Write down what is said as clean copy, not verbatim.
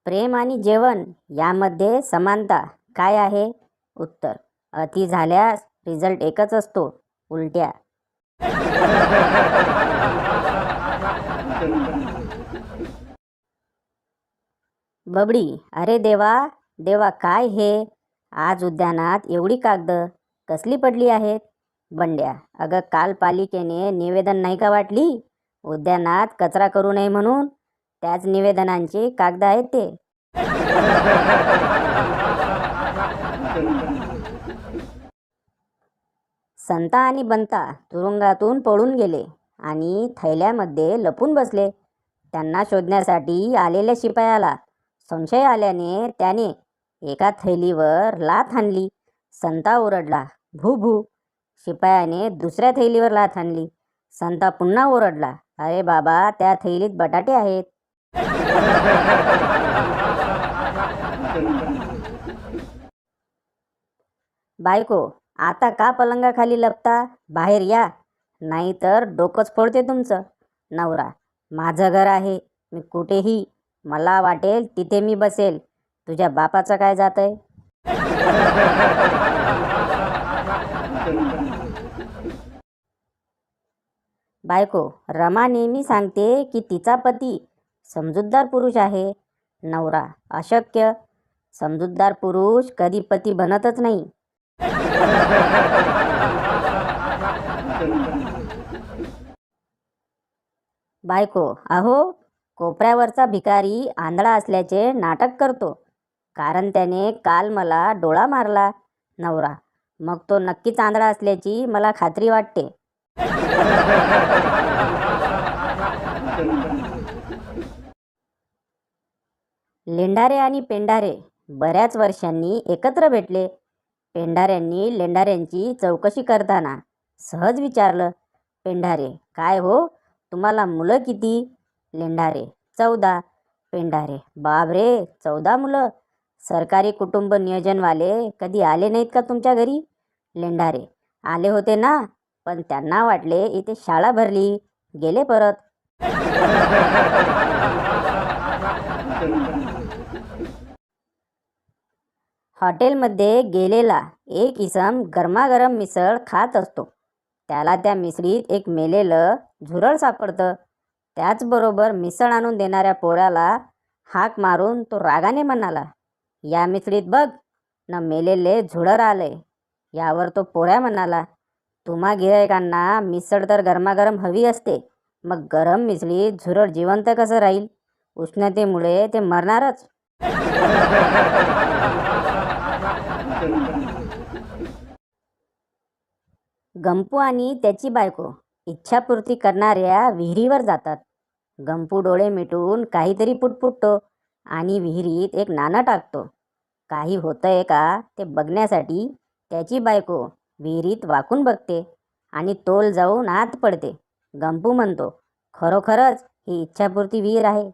प्रेम आणि जेवण यामध्ये समानता काय आहे? उत्तर: अति झाल्यास रिझल्ट एकच असतो, उलट्या. बबडी: अरे देवा देवा, काय हे? आज उद्यानात एवढी कागद कसली पडली आहेत? बंड्या: अगं, काल पालिकेने निवेदन नाही का वाटली, उद्यानात कचरा करू नये म्हणून? त्याच निवेदनांची कागद आहेत ते. संता आणि बंता तुरुंगातून पळून गेले आणि थैल्यामध्ये लपून बसले. त्यांना शोधण्यासाठी आलेल्या शिपायाला संशय आल्याने त्याने एका थैलीवर लाथ हाणली. संता ओरडला, भू भू. शिपायाने दुसऱ्या थैलीवर लाथ हाणली. संता पुन्हा ओरडला, अरे बाबा, त्या थैलीत बटाटे आहेत. बायको: आता का पलंगाखाली लपता? बाहेर या, नाहीतर डोकंच फोडते तुमचं. नवरा: माझं घर आहे, मी कुठेही मला वाटेल तिथे मी बसेल, तुझ्या बापाचं काय जातंय? बायको: रमा नेहमी सांगते की तिचा पती समजूतदार पुरुष आहे. नवरा: अशक्य, समजूतदार पुरुष कधी पती बनतच नाही. बायको: अहो, कोपऱ्यावरचा भिकारी आंधळा असल्याचे नाटक करतो, कारण त्याने काल मला डोळा मारला. नवरा: मग तो नक्कीच आंधळा असल्याची मला खात्री वाटते. लेंडारे आणि पेंढारे बऱ्याच वर्षांनी एकत्र भेटले. पेंढाऱ्यांनी लेंडाऱ्यांची चौकशी करताना सहज विचारलं, पेंढारे: काय हो, तुम्हाला मुलं किती? लेंढारे: 14. पेंढारे: बापरे, 14 मुलं? सरकारी कुटुंब नियोजनवाले कधी आले नाहीत का तुमच्या घरी? लेंढारे: आले होते ना, पण त्यांना वाटले इथे शाळा भरली, गेले परत. हॉटेलमध्ये गेलेला एक इसम गरमागरम मिसळ खात असतो. त्याला त्या मिसळीत एक मेलेलं झुरळ सापडतं. त्याचबरोबर मिसळ आणून देणाऱ्या पोराला हाक मारून तो रागाने म्हणाला, या मिसळीत बघ न मेलेले झुरळ आलंय. यावर तो पोऱ्या म्हणाला, तुम्हा गिरायकांना मिसळ तर गरमागरम हवी असते, मग गरम मिसळीत झुरळ जिवंत कसं राहील? उष्णतेमुळे ते मरणारच. गंपू आणि त्याची बायको इच्छापूर्ती करणाऱ्या विहिरीवर जातात. गंपू डोळे मिटून काहीतरी पुटपुटतो आणि विहिरीत एक नाणं टाकतो. काही होतंय का ते बघण्यासाठी त्याची बायको विहिरीत वाकून बघते आणि तोल जाऊन आत पडते. गंपू म्हणतो, खरोखरच ही इच्छापूर्ती विहीर आहे.